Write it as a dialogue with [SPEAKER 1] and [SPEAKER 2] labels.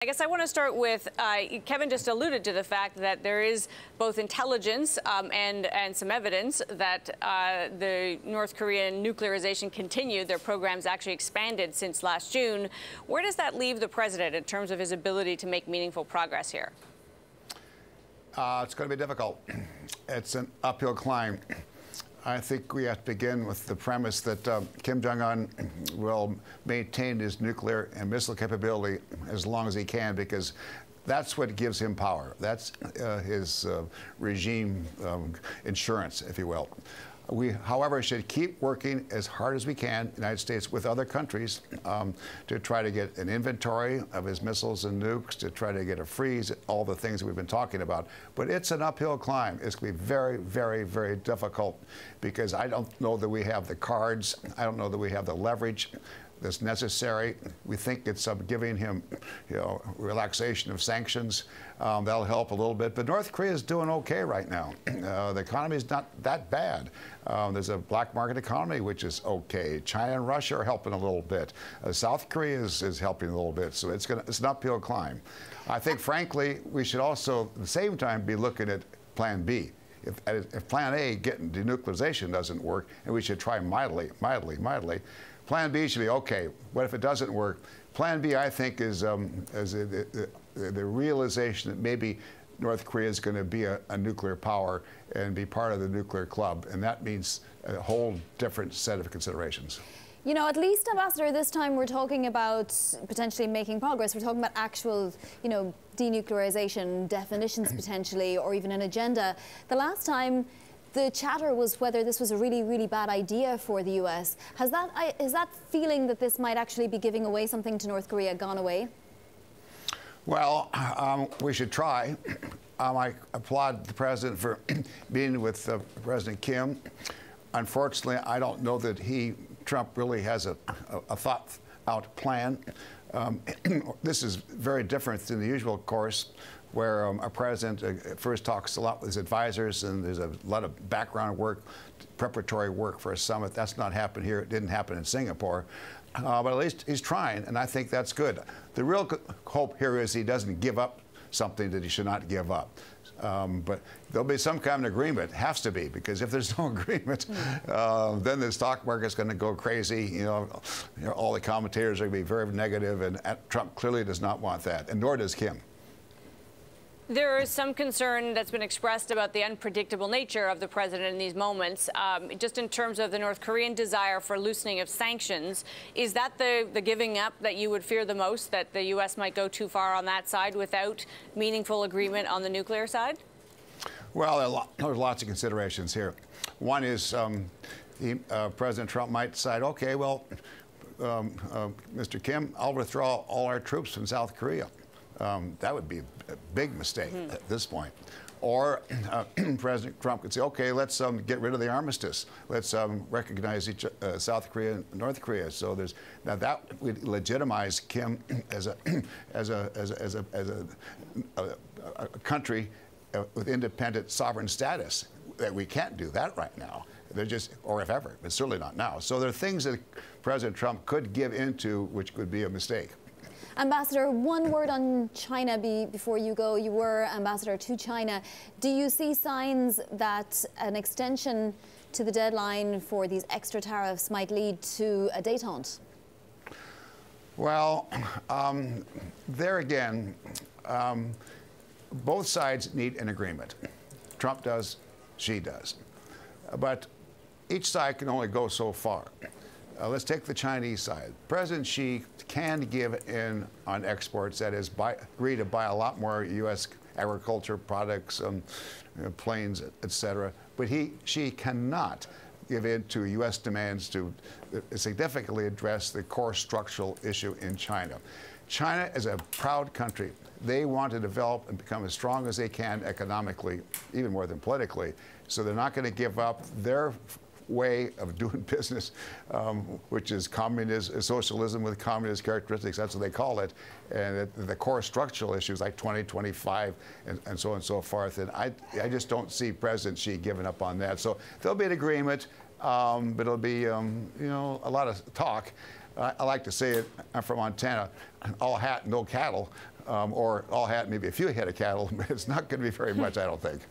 [SPEAKER 1] I guess I want to start with, Kevin just alluded to the fact that there is both intelligence and some evidence that the North Korean nuclearization continued. Their program's actually expanded since last June. Where does that leave the president in terms of his ability to make meaningful progress here?
[SPEAKER 2] It's going to be difficult. It's an uphill climb. I think we have to begin with the premise that Kim Jong-un will maintain his nuclear and missile capability as long as he can, because that's what gives him power. That's his regime insurance, if you will. We, however, should keep working as hard as we can, the United States, with other countries to try to get an inventory of his missiles and nukes, to try to get a freeze, all the things that we've been talking about. But it's an uphill climb. It's going to be very, very, very difficult, because I don't know that we have the cards. I don't know that we have the leverage that's necessary. We think it's giving him, relaxation of sanctions. That'll help a little bit. But North Korea is doing okay right now. The economy is not that bad. There's a black market economy, which is okay. China and Russia are helping a little bit. South Korea is helping a little bit. So it's an uphill climb. I think, frankly, we should also, at the same time, be looking at Plan B. If Plan A, getting denuclearization, doesn't work, and we should try mildly. Plan B should be, okay, what if it doesn't work? Plan B, I think, is the realization that maybe North Korea is going to be a nuclear power and be part of the nuclear club. And that means a whole different set of considerations.
[SPEAKER 3] You know, at least, Ambassador, this time we're talking about potentially making progress. We're talking about actual, denuclearization definitions potentially, or even an agenda. The last time, the chatter was whether this was a really, really bad idea for the U.S. Is that feeling that this might actually be giving away something to North Korea gone away?
[SPEAKER 2] Well, we should try. I applaud the president for meeting with President Kim. Unfortunately, I don't know that Trump really has a thought-out plan. This is very different than the usual course, where a president first talks a lot with his advisors, and there's a lot of background work, preparatory work for a summit. That's not happened here. It didn't happen in Singapore. But at least he's trying, and I think that's good. The real hope here is he doesn't give up something that he should not give up. But there'll be some kind of agreement. It has to be, because if there's no agreement, then the stock market's going to go crazy. All the commentators are going to be very negative, and Trump clearly does not want that, and nor does Kim.
[SPEAKER 1] There is some concern that's been expressed about the unpredictable nature of the president in these moments. Just in terms of the North Korean desire for loosening of sanctions, is that the giving up that you would fear the most, that the U.S. might go too far on that side without meaningful agreement on the nuclear side?
[SPEAKER 2] Well, there's lots of considerations here. One is President Trump might decide, okay, well, Mr. Kim, I'll withdraw all our troops from South Korea. That would be a big mistake at this point. Or President Trump could say, okay, let's get rid of the armistice. Let's recognize South Korea and North Korea. So now that would legitimize Kim as a country with independent sovereign status. That we can't do that right now. They're just, or if ever, but certainly not now. So there are things that President Trump could give into, which could be a mistake.
[SPEAKER 3] Ambassador, one word on China before you go. You were ambassador to China. Do you see signs that an extension to the deadline for these extra tariffs might lead to a détente?
[SPEAKER 2] Well, there again, both sides need an agreement. Trump does, she does. But each side can only go so far. Let's take the Chinese side. President Xi can give in on exports, that is, agree to buy a lot more U.S. agriculture products, planes, et cetera. But Xi cannot give in to U.S. demands to significantly address the core structural issue in China. China is a proud country. They want to develop and become as strong as they can economically, even more than politically. So they're not going to give up their way of doing business, which is socialism with communist characteristics. That's what they call it. And the core structural issues like 2025 and so on and so forth. And I just don't see President Xi giving up on that. So there'll be an agreement, but it'll be a lot of talk. I like to say it. I'm from Montana. All hat, no cattle. or all hat, maybe a few head of cattle, but it's not going to be very much, I don't think.